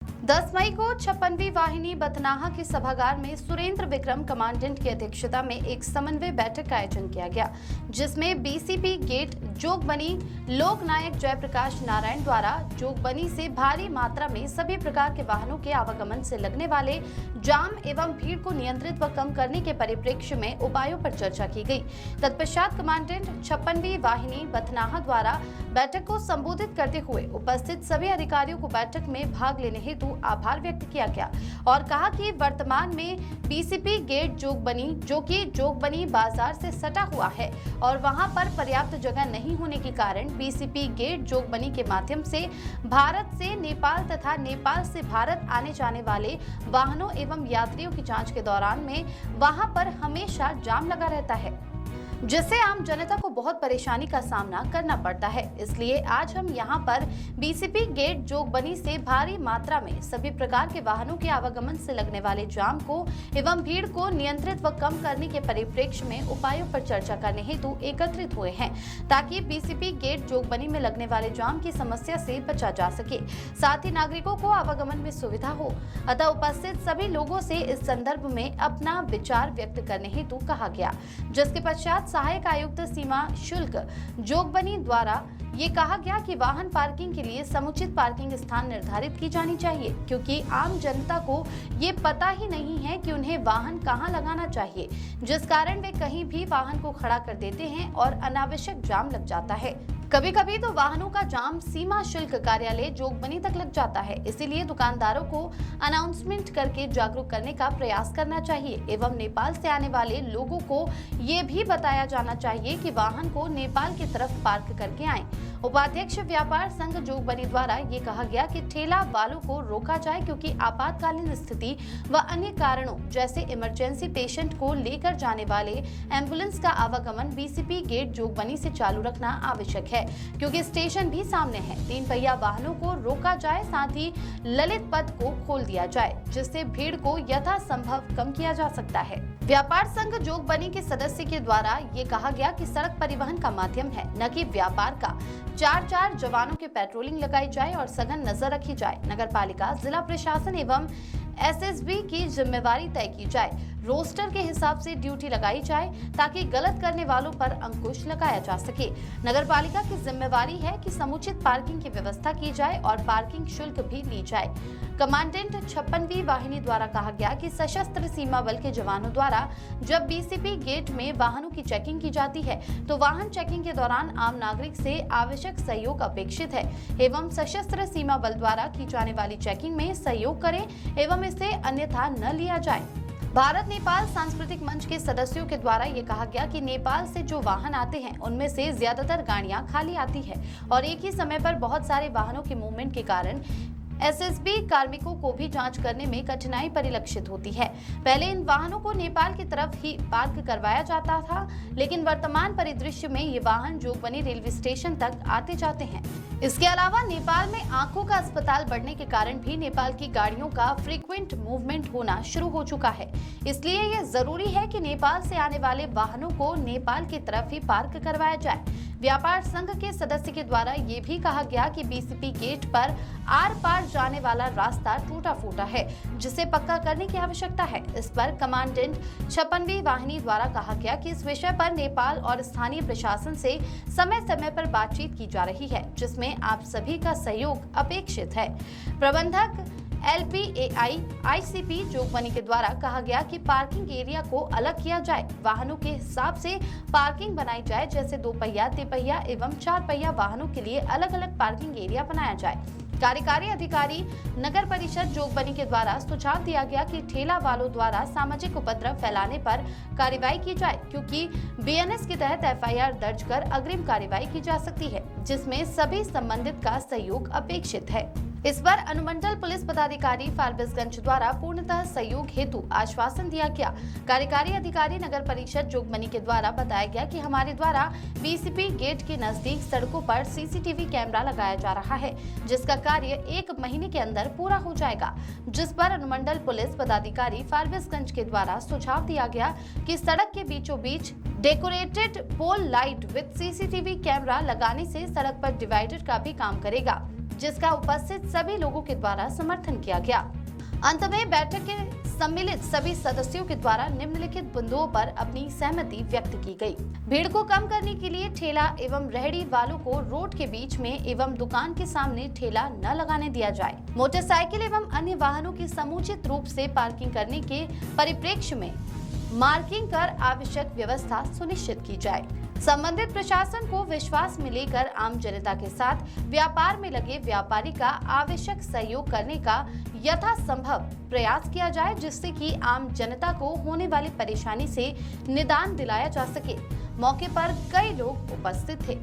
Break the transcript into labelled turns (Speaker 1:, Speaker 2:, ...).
Speaker 1: 10 मई को 56वीं वाहिनी बथनाहा के सभागार में सुरेंद्र विक्रम कमांडेंट की अध्यक्षता में एक समन्वय बैठक का आयोजन किया गया, जिसमें बीसीपी गेट जोगबनी लोकनायक जयप्रकाश नारायण द्वारा जोगबनी से भारी मात्रा में सभी प्रकार के वाहनों के आवागमन से लगने वाले जाम एवं भीड़ को नियंत्रित व कम करने के परिप्रेक्ष्य में उपायों पर चर्चा की गई। तत्पश्चात कमांडेंट 56वीं वाहिनी बथनाहा द्वारा बैठक को संबोधित करते हुए उपस्थित सभी अधिकारियों को बैठक में भाग लेने हेतु आभार व्यक्त किया गया और कहा कि वर्तमान में बीसीपी गेट जोगबनी, जो कि जोगबनी बाजार से सटा हुआ है और वहां पर पर्याप्त जगह नहीं होने के कारण बीसीपी गेट जोगबनी के माध्यम से भारत से नेपाल तथा नेपाल से भारत आने जाने वाले वाहनों एवं यात्रियों की जांच के दौरान में वहां पर हमेशा जाम लगा रहता है, जिससे आम जनता को बहुत परेशानी का सामना करना पड़ता है। इसलिए आज हम यहां पर बीसीपी गेट जोगबनी से भारी मात्रा में सभी प्रकार के वाहनों के आवागमन से लगने वाले जाम को एवं भीड़ को नियंत्रित व कम करने के परिप्रेक्ष्य में उपायों पर चर्चा करने हेतु एकत्रित हुए हैं, ताकि बीसीपी गेट जोगबनी में लगने वाले जाम की समस्या से बचा जा सके, साथ ही नागरिकों को आवागमन में सुविधा हो। अतः उपस्थित सभी लोगों से इस संदर्भ में अपना विचार व्यक्त करने हेतु कहा गया, जिसके पश्चात सहायक आयुक्त सीमा शुल्क जोगबनी द्वारा ये कहा गया कि वाहन पार्किंग के लिए समुचित पार्किंग स्थान निर्धारित की जानी चाहिए, क्योंकि आम जनता को ये पता ही नहीं है कि उन्हें वाहन कहां लगाना चाहिए, जिस कारण वे कहीं भी वाहन को खड़ा कर देते हैं और अनावश्यक जाम लग जाता है। कभी कभी तो वाहनों का जाम सीमा शुल्क कार्यालय जोगबनी तक लग जाता है। इसीलिए दुकानदारों को अनाउंसमेंट करके जागरूक करने का प्रयास करना चाहिए एवं नेपाल से आने वाले लोगों को ये भी बताया जाना चाहिए कि वाहन को नेपाल की तरफ पार्क करके आएं। उपाध्यक्ष व्यापार संघ जोगबनी द्वारा ये कहा गया कि ठेला वालों को रोका जाए, क्योंकि आपातकालीन स्थिति व अन्य कारणों जैसे इमरजेंसी पेशेंट को लेकर जाने वाले एम्बुलेंस का आवागमन बीसीपी गेट जोगबनी से चालू रखना आवश्यक है, क्योंकि स्टेशन भी सामने है। 3 पहिया वाहनों को रोका जाए, साथ ही ललित पथ को खोल दिया जाए, जिससे भीड़ को यथासंभव कम किया जा सकता है। व्यापार संघ जोगबनी के सदस्य के द्वारा ये कहा गया कि सड़क परिवहन का माध्यम है, न कि व्यापार का। 4 जवानों की पेट्रोलिंग लगाई जाए और सघन नजर रखी जाए। नगर पालिका, जिला प्रशासन एवं एसएसबी की जिम्मेवारी तय की जाए। रोस्टर के हिसाब से ड्यूटी लगाई जाए, ताकि गलत करने वालों पर अंकुश लगाया जा सके। नगर पालिका की जिम्मेवारी है कि समुचित पार्किंग की व्यवस्था की जाए और पार्किंग शुल्क भी ली जाए। कमांडेंट 56वीं वाहिनी द्वारा कहा गया कि सशस्त्र सीमा बल के जवानों द्वारा जब बीसीपी गेट में वाहनों की चेकिंग की जाती है, तो वाहन चेकिंग के दौरान आम नागरिक से आवश्यक सहयोग अपेक्षित है एवं सशस्त्र सीमा बल द्वारा की जाने वाली चेकिंग में सहयोग करें एवं इसे अन्यथा न लिया जाए। भारत नेपाल सांस्कृतिक मंच के सदस्यों के द्वारा ये कहा गया कि नेपाल से जो वाहन आते हैं उनमें से ज्यादातर गाड़ियां खाली आती है और एक ही समय पर बहुत सारे वाहनों के मूवमेंट के कारण एसएसबी कार्मिकों को भी जांच करने में कठिनाई परिलक्षित होती है। पहले इन वाहनों को नेपाल की तरफ ही पार्क करवाया जाता था, लेकिन वर्तमान परिदृश्य में ये वाहन जोगबनी रेलवे स्टेशन तक आते जाते हैं। इसके अलावा नेपाल में आंखों का अस्पताल बढ़ने के कारण भी नेपाल की गाड़ियों का फ्रीक्वेंट मूवमेंट होना शुरू हो चुका है। इसलिए यह जरूरी है कि नेपाल से आने वाले वाहनों को नेपाल की तरफ ही पार्क करवाया जाए। व्यापार संघ के सदस्य के द्वारा ये भी कहा गया कि बीसीपी गेट पर आर पार जाने वाला रास्ता टूटा फूटा है, जिसे पक्का करने की आवश्यकता है। इस पर कमांडेंट 56वीं वाहिनी द्वारा कहा गया कि इस विषय पर नेपाल और स्थानीय प्रशासन से समय समय पर बातचीत की जा रही है, जिसमें आप सभी का सहयोग अपेक्षित है। प्रबंधक LPAI ICP जोगबनी के द्वारा कहा गया कि पार्किंग एरिया को अलग किया जाए, वाहनों के हिसाब से पार्किंग बनाई जाए, जैसे 2 पहिया, 3 पहिया एवं 4 पहिया वाहनों के लिए अलग अलग पार्किंग एरिया बनाया जाए। कार्यकारी अधिकारी नगर परिषद जोगबनी के द्वारा सुझाव दिया गया कि ठेला वालों द्वारा सामाजिक उपद्रव फैलाने पर कार्रवाई की जाए, क्योंकि BNS के तहत FIR दर्ज कर अग्रिम कार्रवाई की जा सकती है, जिसमें सभी संबंधित का सहयोग अपेक्षित है। इस पर अनुमंडल पुलिस पदाधिकारी फारबिसगंज द्वारा पूर्णतः सहयोग हेतु आश्वासन दिया गया। कार्यकारी अधिकारी नगर परिषद जोगबनी के द्वारा बताया गया कि हमारे द्वारा बीसीपी गेट के नजदीक सड़कों पर सीसीटीवी कैमरा लगाया जा रहा है, जिसका कार्य 1 महीने के अंदर पूरा हो जाएगा। जिस पर अनुमंडल पुलिस पदाधिकारी फारबिसगंज के द्वारा सुझाव दिया गया कि सड़क के बीचों बीच decorated pole light with CCTV camera लगाने से सड़क पर डिवाइडर का भी काम करेगा। जिसका उपस्थित सभी लोगों के द्वारा समर्थन किया गया। अंत में बैठक के सम्मिलित सभी सदस्यों के द्वारा निम्नलिखित बिंदुओं पर अपनी सहमति व्यक्त की गई। भीड़ को कम करने के लिए ठेला एवं रेहड़ी वालों को रोड के बीच में एवं दुकान के सामने ठेला न लगाने दिया जाए। मोटरसाइकिल एवं अन्य वाहनों की समुचित रूप से पार्किंग करने के परिप्रेक्ष्य में मार्किंग कर आवश्यक व्यवस्था सुनिश्चित की जाए। संबंधित प्रशासन को विश्वास में लेकर आम जनता के साथ व्यापार में लगे व्यापारी का आवश्यक सहयोग करने का यथासंभव प्रयास किया जाए, जिससे कि आम जनता को होने वाली परेशानी से निदान दिलाया जा सके। मौके पर कई लोग उपस्थित थे।